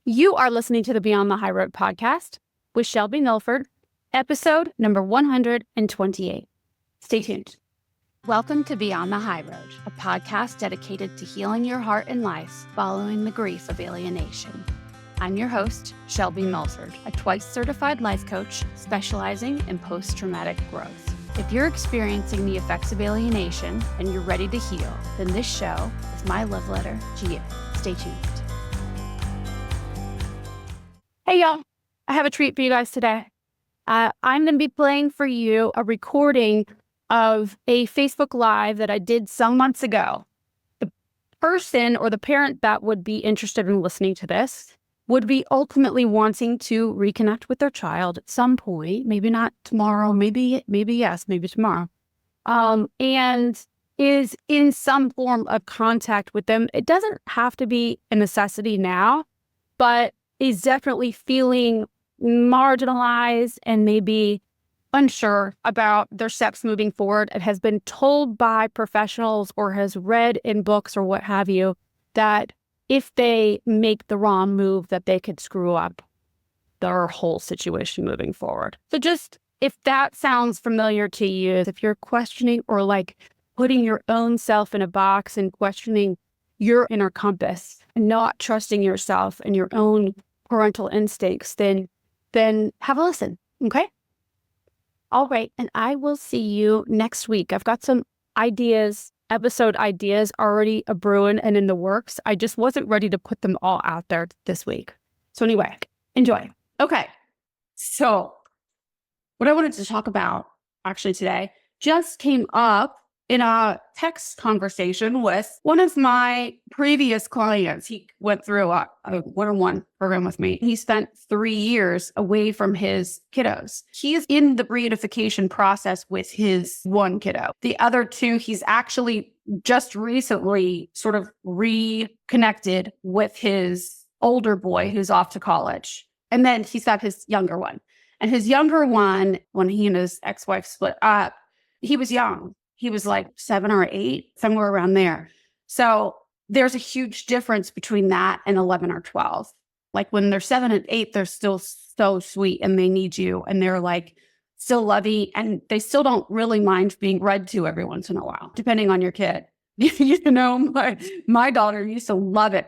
You are listening to the Beyond the High Road podcast with Shelby Milford, episode number 128. Stay tuned. Welcome to Beyond the High Road, a podcast dedicated to healing your heart and life following the grief of alienation. I'm your host, Shelby Milford, a twice certified life coach specializing in post-traumatic growth. If you're experiencing the effects of alienation and you're ready to heal, then this show is my love letter to you. Stay tuned. Hey, y'all. I have a treat for you guys today. I'm going to be playing for you a recording of a Facebook Live that I did some months ago. The person or the parent that would be interested in listening to this would be ultimately wanting to reconnect with their child at some point, maybe not tomorrow, maybe yes, maybe tomorrow, and is in some form of contact with them. It doesn't have to be a necessity now, but is definitely feeling marginalized and maybe unsure about their steps moving forward and has been told by professionals or has read in books or what have you that if they make the wrong move that they could screw up their whole situation moving forward. So just if that sounds familiar to you, if you're questioning or like putting your own self in a box and questioning your inner compass and not trusting yourself and your own parental instincts, then have a listen, okay? All right, and I will see you next week. I've got some ideas, episode ideas already a-brewing and in the works. I just wasn't ready to put them all out there this week. So anyway, enjoy. Okay, so what I wanted to talk about actually today just came up in a text conversation with one of my previous clients. He went through a one-on-one program with me. He spent 3 years away from his kiddos. He's in the reunification process with his one kiddo. The other two, he's actually just recently sort of reconnected with his older boy who's off to college. And then he's got his younger one. And his younger one, when he and his ex-wife split up, he was young. He was like 7 or 8, somewhere around there. So there's a huge difference between that and 11 or 12. Like when they're 7 and 8, they're still so sweet and they need you and they're like still lovey and they still don't really mind being read to every once in a while, depending on your kid. You know, my daughter used to love it.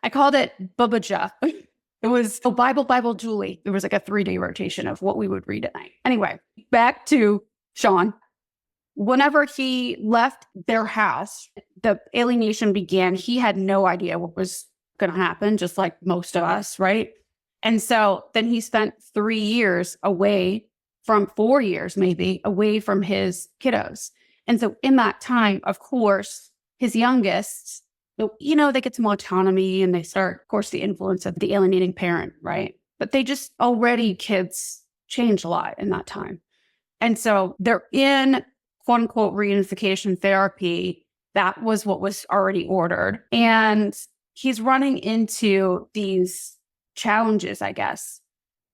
I called it Bubba Jeff. It was Bible, Julie. It was like a 3-day rotation of what we would read at night. Anyway, back to Sean. Whenever he left their house, the alienation began. He had no idea what was going to happen, just like most of us, right? And so then he spent 3 years away from 4 years, maybe, away from his kiddos. And so in that time, of course, his youngest, you know, they get some autonomy and they start, of course, the influence of the alienating parent, right? But they just already, kids change a lot in that time. And so they're in quote unquote reunification therapy. That was what was already ordered. And he's running into these challenges, I guess,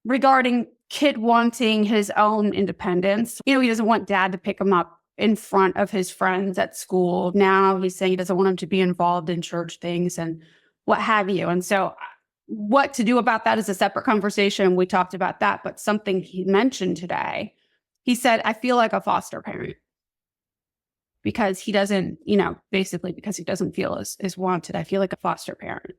regarding kid wanting his own independence. You know, he doesn't want dad to pick him up in front of his friends at school. Now he's saying he doesn't want him to be involved in church things and what have you. And so what to do about that is a separate conversation. We talked about that, but something he mentioned today, he said, I feel like a foster parent. Because he doesn't, you know, basically because he doesn't feel as wanted. I feel like a foster parent.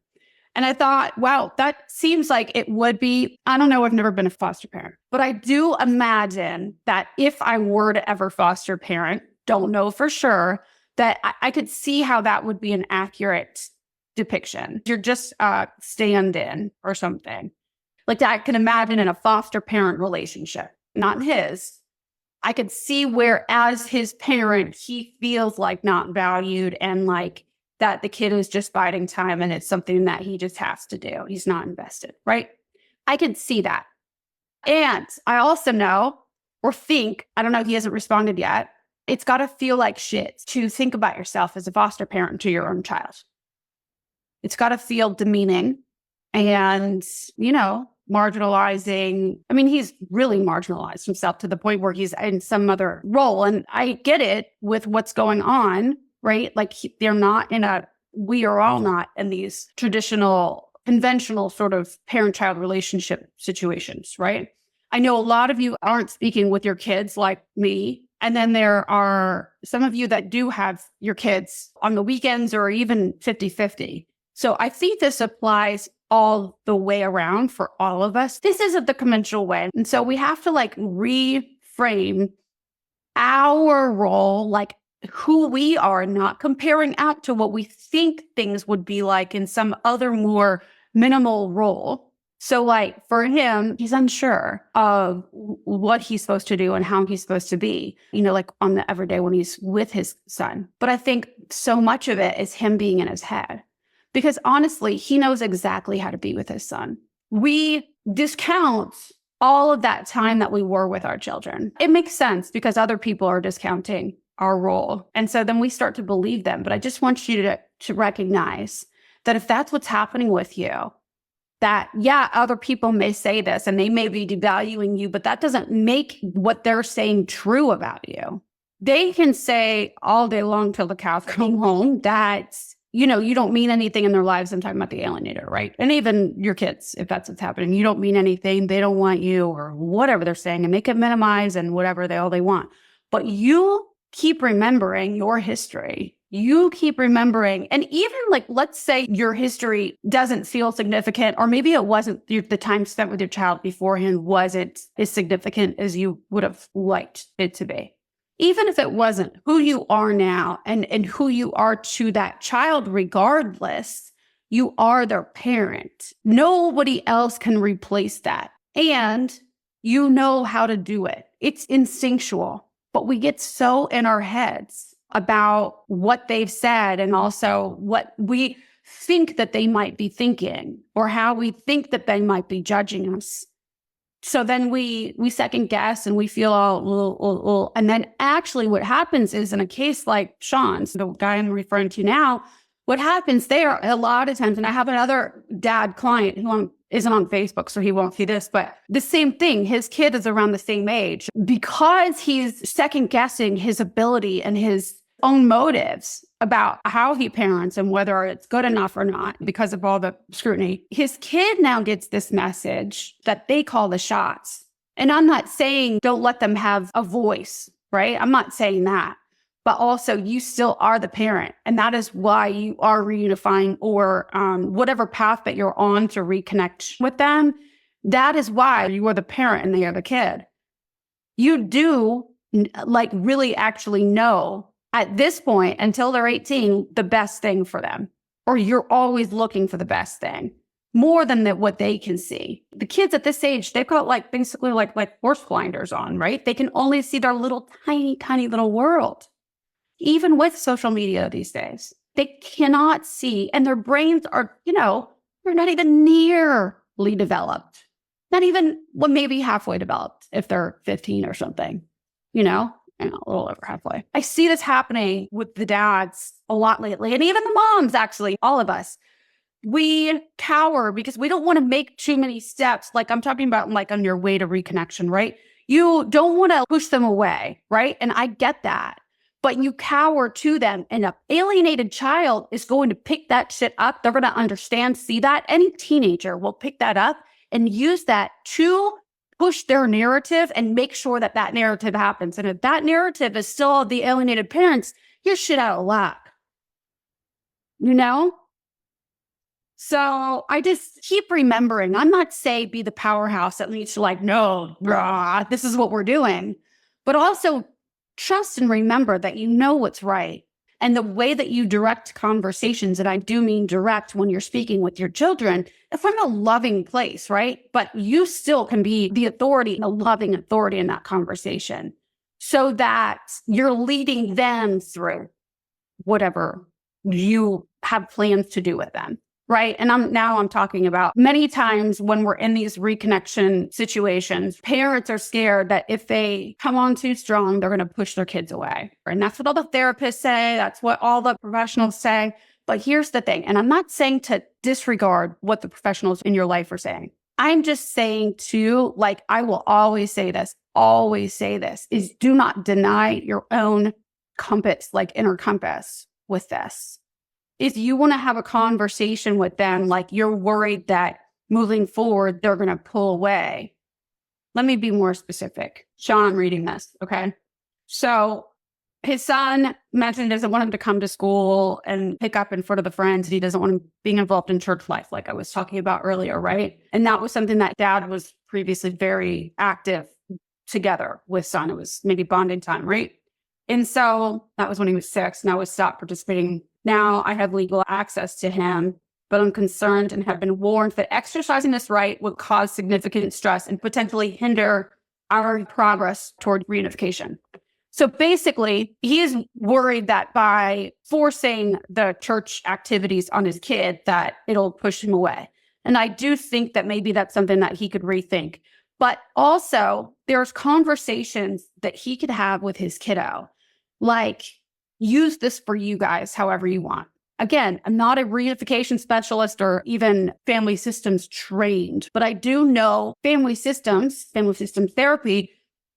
And I thought, wow, that seems like it would be. I don't know, I've never been a foster parent, but I do imagine that if I were to ever foster parent, don't know for sure, that I could see how that would be an accurate depiction. You're just a stand-in or something. Like that I can imagine in a foster parent relationship, not his. I could see where as his parent, he feels like not valued and like that the kid is just biding time and it's something that he just has to do. He's not invested, right? I could see that. And I also know or think, I don't know, he hasn't responded yet. It's got to feel like shit to think about yourself as a foster parent to your own child. It's got to feel demeaning and, you know, marginalizing. I mean, he's really marginalized himself to the point where he's in some other role. And I get it with what's going on, right? Like they're not in we are all not in these traditional conventional sort of parent-child relationship situations, right? I know a lot of you aren't speaking with your kids like me. And then there are some of you that do have your kids on the weekends or even 50-50. So I think this applies all the way around for all of us. This isn't the conventional way. And so we have to like reframe our role, like who we are, not comparing out to what we think things would be like in some other more minimal role. So like for him, he's unsure of what he's supposed to do and how he's supposed to be, like on the everyday when he's with his son. But I think so much of it is him being in his head, because honestly, he knows exactly how to be with his son. We discount all of that time that we were with our children. It makes sense because other people are discounting our role. And so then we start to believe them. But I just want you to recognize that if that's what's happening with you, that, yeah, other people may say this and they may be devaluing you, but that doesn't make what they're saying true about you. They can say all day long till the cows come home that, you don't mean anything in their lives. I'm talking about the alienator, right? And even your kids, if that's what's happening, you don't mean anything. They don't want you or whatever they're saying, and they can minimize and whatever they want. But you keep remembering your history. You keep remembering, and even like, let's say your history doesn't feel significant, or maybe it wasn't, the time spent with your child beforehand wasn't as significant as you would have liked it to be. Even if it wasn't, who you are now and who you are to that child, regardless, you are their parent. Nobody else can replace that. And you know how to do it. It's instinctual, but we get so in our heads about what they've said and also what we think that they might be thinking or how we think that they might be judging us. So then we second guess and we feel all, and then actually what happens is, in a case like Sean's, the guy I'm referring to now, what happens there a lot of times, and I have another dad client who isn't on Facebook, so he won't see this, but the same thing, his kid is around the same age. Because he's second guessing his ability and his own motives about how he parents and whether it's good enough or not because of all the scrutiny, his kid now gets this message that they call the shots. And I'm not saying don't let them have a voice, right? I'm not saying that. But also you still are the parent. And that is why you are reunifying or whatever path that you're on to reconnect with them. That is why you are the parent and they are the kid. You do like really actually know at this point, until they're 18, the best thing for them, or you're always looking for the best thing more than what they can see. The kids at this age, they've got like basically like horse blinders on, right? They can only see their little tiny little world. Even with social media these days, they cannot see, and their brains are, they're not even nearly developed. Not even, maybe halfway developed if they're 15 or something, a little over halfway. I see this happening with the dads a lot lately, and even the moms, actually, all of us. We cower because we don't want to make too many steps. Like I'm talking about like on your way to reconnection, right? You don't want to push them away, right? And I get that. But you cower to them, and an alienated child is going to pick that shit up. They're going to understand, see that. Any teenager will pick that up and use that to push their narrative and make sure that narrative happens. And if that narrative is still the alienated parents, you're shit out of luck. So I just keep remembering, I'm not saying be the powerhouse that needs to no, this is what we're doing. But also trust and remember that you know what's right. And the way that you direct conversations, and I do mean direct when you're speaking with your children, it's from a loving place, right? But you still can be the authority, the loving authority in that conversation so that you're leading them through whatever you have plans to do with them. Right. And I'm talking about many times when we're in these reconnection situations, parents are scared that if they come on too strong, they're going to push their kids away. And that's what all the therapists say. That's what all the professionals say. But here's the thing. And I'm not saying to disregard what the professionals in your life are saying. I'm just saying I will always say this, is do not deny your own compass, inner compass with this. if you want to have a conversation with them, like you're worried that moving forward, they're going to pull away. Let me be more specific. Sean, I'm reading this. Okay. So his son mentioned he doesn't want him to come to school and pick up in front of the friends. And he doesn't want him being involved in church life, like I was talking about earlier, right? And that was something that dad was previously very active together with son. It was maybe bonding time, right? And so that was when he was 6. Now he stopped participating. Now I have legal access to him, but I'm concerned and have been warned that exercising this right would cause significant stress and potentially hinder our progress toward reunification. So basically, he is worried that by forcing the church activities on his kid, that it'll push him away. And I do think that maybe that's something that he could rethink. But also, there's conversations that he could have with his kiddo, like, use this for you guys however you want. Again, I'm not a reunification specialist or even family systems trained, but I do know family systems therapy,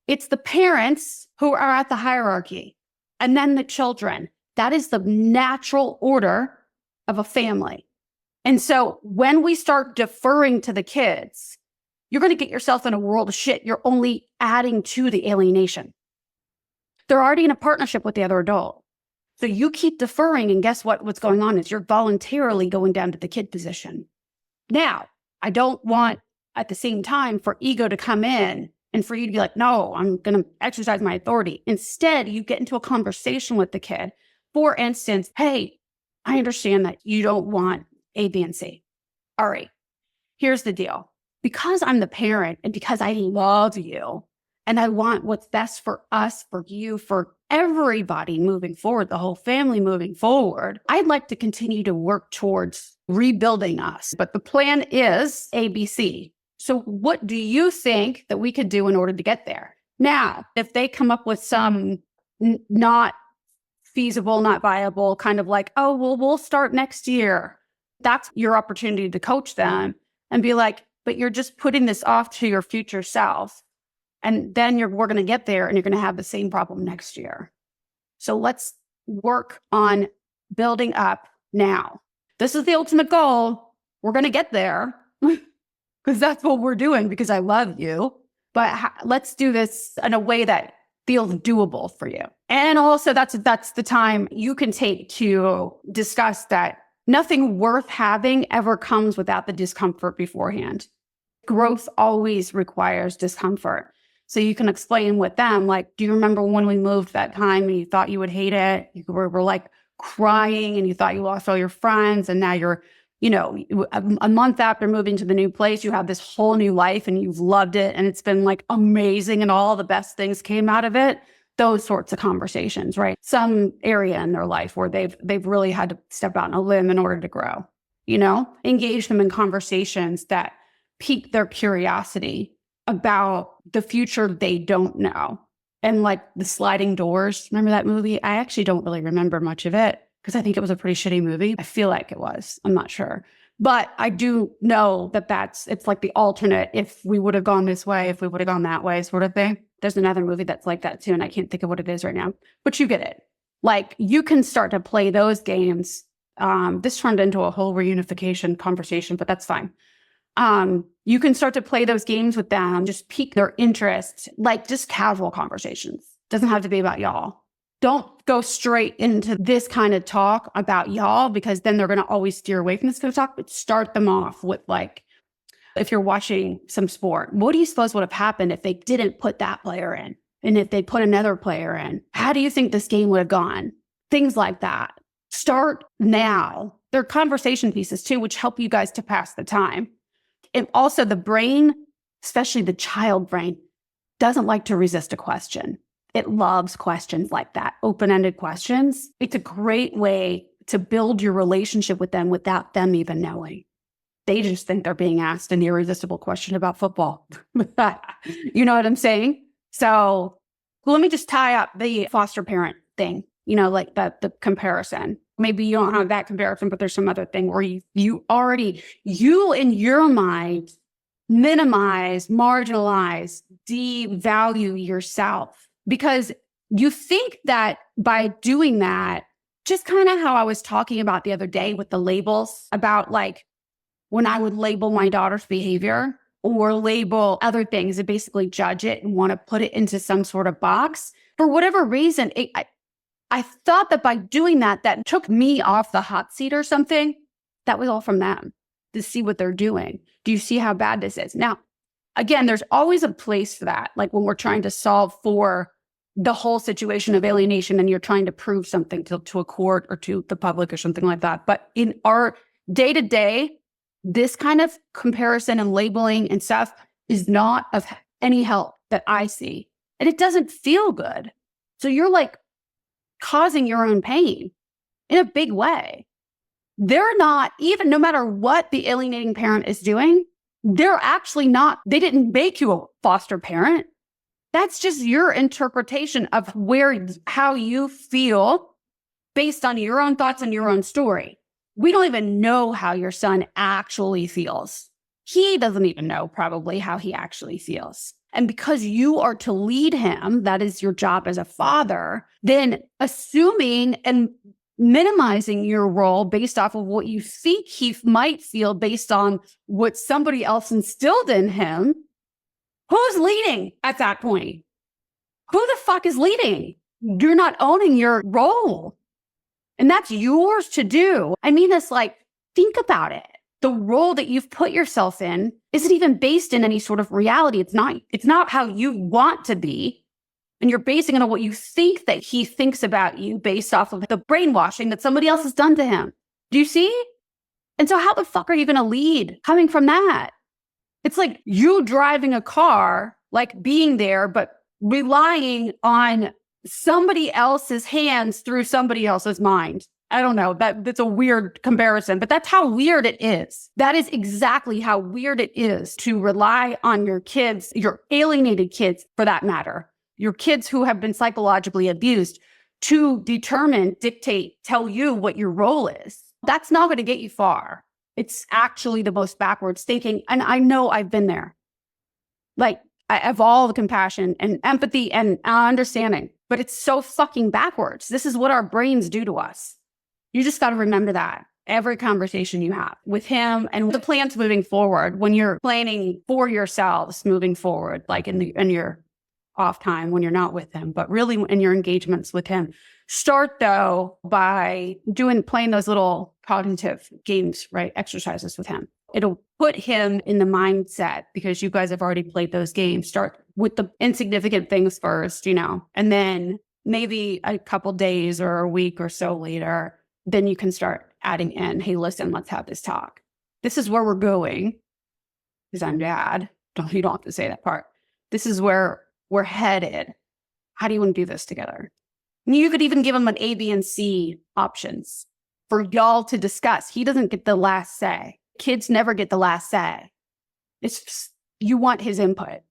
it's the parents who are at the hierarchy and then the children. That is the natural order of a family. And so when we start deferring to the kids, you're going to get yourself in a world of shit. You're only adding to the alienation. They're already in a partnership with the other adult. So you keep deferring, and guess what? What's going on is you're voluntarily going down to the kid position. Now, I don't want at the same time for ego to come in and for you to be like, no, I'm going to exercise my authority. Instead, you get into a conversation with the kid. For instance, hey, I understand that you don't want A, B, and C. All right, here's the deal. Because I'm the parent and because I love you and I want what's best for us, for you, for everybody moving forward, the whole family moving forward, I'd like to continue to work towards rebuilding us. But the plan is ABC. So what do you think that we could do in order to get there? Now, if they come up with some not feasible, not viable, kind of like, oh, well, we'll start next year. That's your opportunity to coach them and be like, but you're just putting this off to your future self. And then we're going to get there and you're going to have the same problem next year. So let's work on building up now. This is the ultimate goal. We're going to get there because that's what we're doing because I love you. But let's do this in a way that feels doable for you. And also that's the time you can take to discuss that nothing worth having ever comes without the discomfort beforehand. Growth always requires discomfort. So you can explain with them, like, do you remember when we moved that time and you thought you would hate it? You were like crying and you thought you lost all your friends. And now you're, a month after moving to the new place, you have this whole new life and you've loved it. And it's been like amazing and all the best things came out of it. Those sorts of conversations, right? Some area in their life where they've really had to step out on a limb in order to grow, engage them in conversations that pique their curiosity about the future they don't know. And like the sliding doors, remember that movie? I actually don't really remember much of it because I think it was a pretty shitty movie. I feel like it was. I'm not sure. But I do know that it's like the alternate if we would have gone this way, if we would have gone that way sort of thing. There's another movie that's like that too, and I can't think of what it is right now. But you get it. Like you can start to play those games. This turned into a whole reunification conversation, but that's fine. You can start to play those games with them, just pique their interest, like just casual conversations. Doesn't have to be about y'all. Don't go straight into this kind of talk about y'all because then they're going to always steer away from this kind of talk, but start them off with like, if you're watching some sport, what do you suppose would have happened if they didn't put that player in? And if they put another player in, how do you think this game would have gone? Things like that. Start now. There are conversation pieces too, which help you guys to pass the time. And also the brain, especially the child brain, doesn't like to resist a question. It loves questions like that, open-ended questions. It's a great way to build your relationship with them without them even knowing. They just think they're being asked an irresistible question about football. You know what I'm saying? So let me just tie up the foster parent thing, like the comparison. Maybe you don't have that comparison, but there's some other thing where you in your mind minimize, marginalize, devalue yourself because you think that by doing that, just kind of how I was talking about the other day with the labels about like when I would label my daughter's behavior or label other things and basically judge it and want to put it into some sort of box. For whatever reason, I thought that by doing that, that took me off the hot seat or something. That was all from them to see what they're doing. Do you see how bad this is? Now, again, there's always a place for that. Like when we're trying to solve for the whole situation of alienation and you're trying to prove something to a court or to the public or something like that. But in our day-to-day, this kind of comparison and labeling and stuff is not of any help that I see. And it doesn't feel good. So you're like causing your own pain in a big way. They're not, even no matter what the alienating parent is doing, they're actually not, they didn't make you a foster parent. That's just your interpretation of how you feel based on your own thoughts and your own story. We don't even know how your son actually feels. He doesn't even know probably how he actually feels. And because you are to lead him, that is your job as a father, then assuming and minimizing your role based off of what you think he might feel based on what somebody else instilled in him, who's leading at that point? Who the fuck is leading? You're not owning your role. And that's yours to do. I mean, it's like, think about it. The role that you've put yourself in isn't even based in any sort of reality. It's not how you want to be. And you're basing it on what you think that he thinks about you based off of the brainwashing that somebody else has done to him. Do you see? And so how the fuck are you going to lead coming from that? It's like you driving a car, like being there, but relying on somebody else's hands through somebody else's mind. I don't know, that's a weird comparison, but that's how weird it is. That is exactly how weird it is to rely on your kids, your alienated kids for that matter, your kids who have been psychologically abused to dictate, tell you what your role is. That's not going to get you far. It's actually the most backwards thinking. And I know I've been there. Like, I have all the compassion and empathy and understanding, but it's so fucking backwards. This is what our brains do to us. You just got to remember that every conversation you have with him and the plans moving forward, when you're planning for yourselves moving forward, like in your off time when you're not with him, but really in your engagements with him. Start though by playing those little cognitive games, right? Exercises with him. It'll put him in the mindset because you guys have already played those games. Start with the insignificant things first, and then maybe a couple days or a week or so later, then you can start adding in, hey, listen, let's have this talk. This is where we're going because I'm dad. You don't have to say that part. This is where we're headed. How do you want to do this together? And you could even give him an A, B, and C options for y'all to discuss. He doesn't get the last say. Kids never get the last say. It's just, you want his input,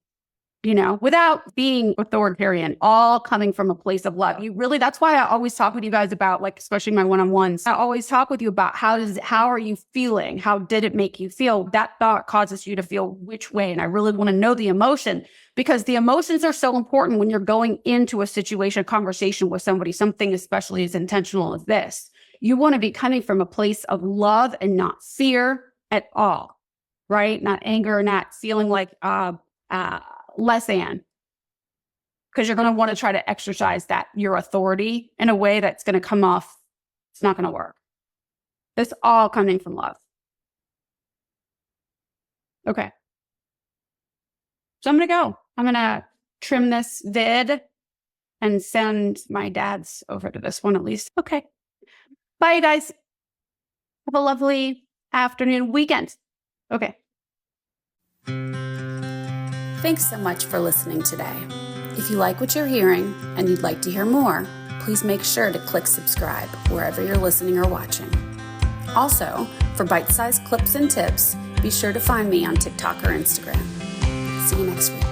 without being authoritarian, all coming from a place of love. That's why I always talk with you guys about, like, especially my one-on-ones. I always talk with you about how are you feeling? How did it make you feel? That thought causes you to feel which way. And I really want to know the emotion because the emotions are so important when you're going into a situation, a conversation with somebody, something especially as intentional as this. You want to be coming from a place of love and not fear at all, right? Not anger, not feeling like less than. Because you're going to want to try to exercise your authority in a way that's going to come off. It's not going to work. It's all coming from love. Okay. So I'm going to go. I'm going to trim this vid and send my dad's over to this one at least. Okay. Bye, you guys. Have a lovely afternoon, weekend. Okay. Thanks so much for listening today. If you like what you're hearing and you'd like to hear more, please make sure to click subscribe wherever you're listening or watching. Also, for bite-sized clips and tips, be sure to find me on TikTok or Instagram. See you next week.